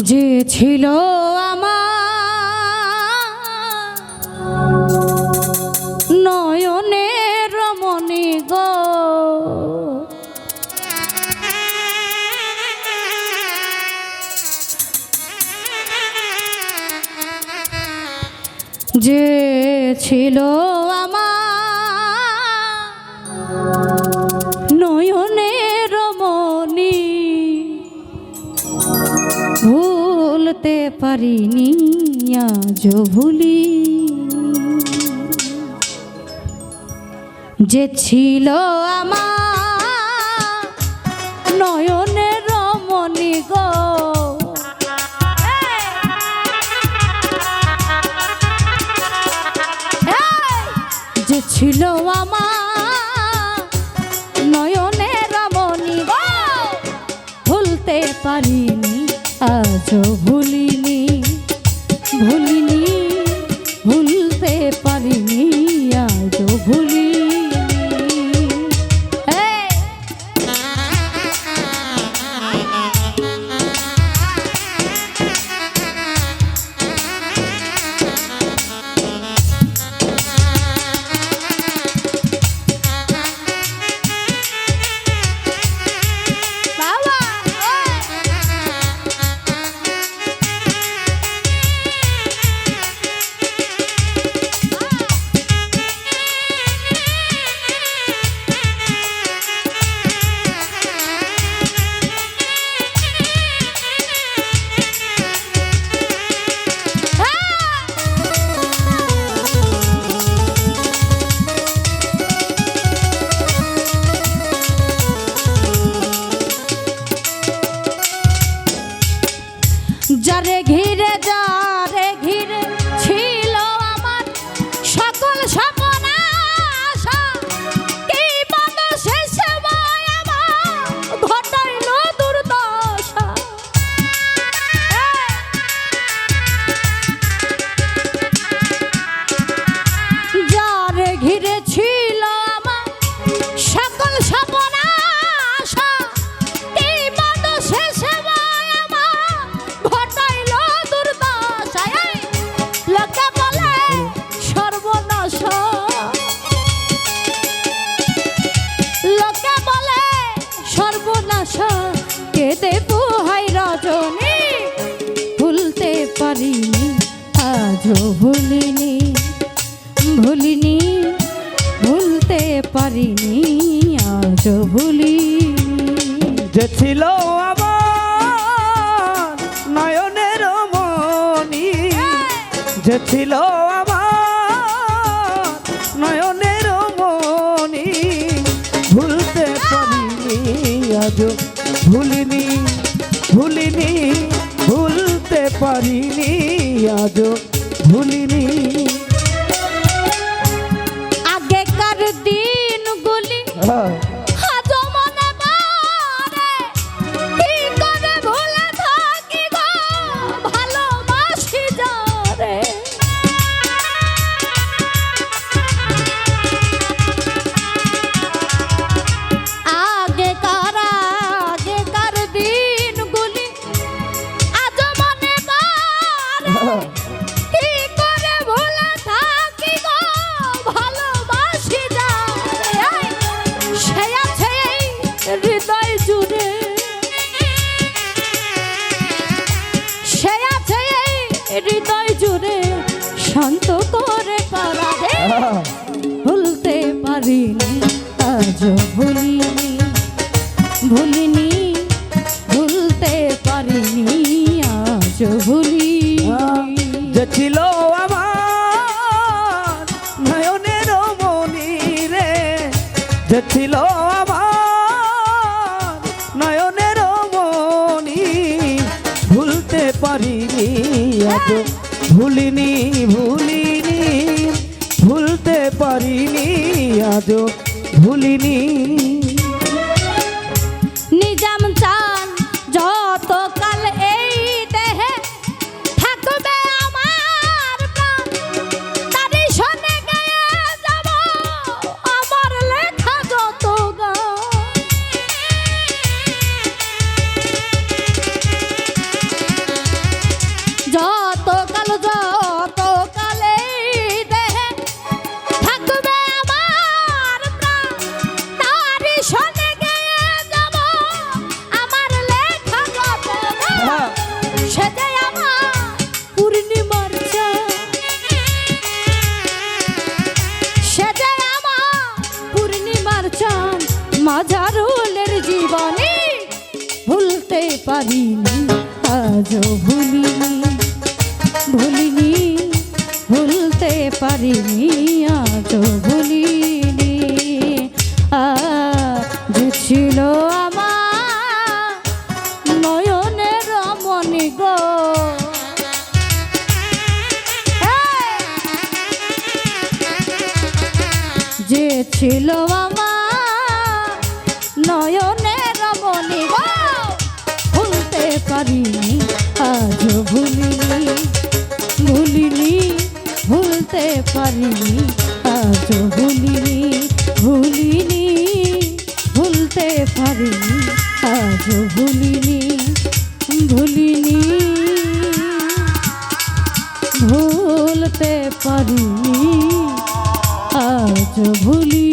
যে ছিল আমার নয়নের মণি গো, যে ছিল আমার নয়নের মণি, ভুলতে পারিনি আজ ভুলি। যে ছিল আমার নয়নের মণি গো, যে ছিল আমার নয়নের মণি গো, ভুলতে পারিনি আজও ভুলিনি, ভুলিনি, ভুলতে পারিনি আজও ভুলিনি। যারে ঘিরে যারে ঘিরে ছিল আমার সকল স্বপ্ন আশা, কি বাদল শেষ সময় আমার ঘটাইল দুর্দশা। যারে ঘিরে ছিল আমার সকল স্বপ্ন আশা, কি বাদল শেষ সময় আমার ঘটাইল দুর্দশা। লোকে বলে সর্বনাশ, লোকে বলে সর্বনাশ, কেঁদে পোহাই রজনী, ভুলতে পারিনি আজও ভুলিনি, ভুলিনি, ভুলতে পারিনি আজও ভুলিনি। যে ছিল আমার নয়নের মণি, যে ছিল আমার নয়নের মণি, ভুলতে পারিনি আজও ভুলিনি, ভুলিনি, ভুলতে পারিনি আজও ভুলিনি। আগেকার দিনগুলি আজও মনে পড়ে, কি করে ভুলে থাকি গো ভালোবাসি যারে। আগেকার দিনগুলি আজও মনে পড়ে, কি করে ভুলে থাকি গো ভালোবাসি যারে। সে আছে এই হৃদয় জুড়ে, সে আছে এই হৃদয় জুড়ে, শান্ত করে পারাবে, ভুলতে পারিনি আজও ভুলিনি, ভুলিনি, ভুলতে পারিনি আজও ভুলিনি। যে ছিল আমার নয়নের মণি রে, যে ছিল আমার নয়নের মণি, ভুলতে পারিনি আজও ভুলিনি, ভুলিনি, ভুলতে পারিনি আজও ভুলিনি। নিজাম চান যত কাল এই দেহে থাকবে আমার প্রাণ, তারই শোনে গেয়ে যাব আমার লেখা যত গান। ঝাড়ুলের জীবনে ভুলতে পারিনি আজও ভুলিনি ভুলিনি ভুলতে পারিনি আজও ভুলিনি যে ছিল আমার নয়নের রমণী গো যে ছিল আমার নয়নের রমণী গো ভুলতে পারিনি আজও ভুলিনি ভুলিনি ভুলতে পারিনি আজও ভুলিনি ভুলিনি ভুলতে পারিনি আজও ভুলিনি ভুলিনি ভুলতে পারিনি আজ ভুলি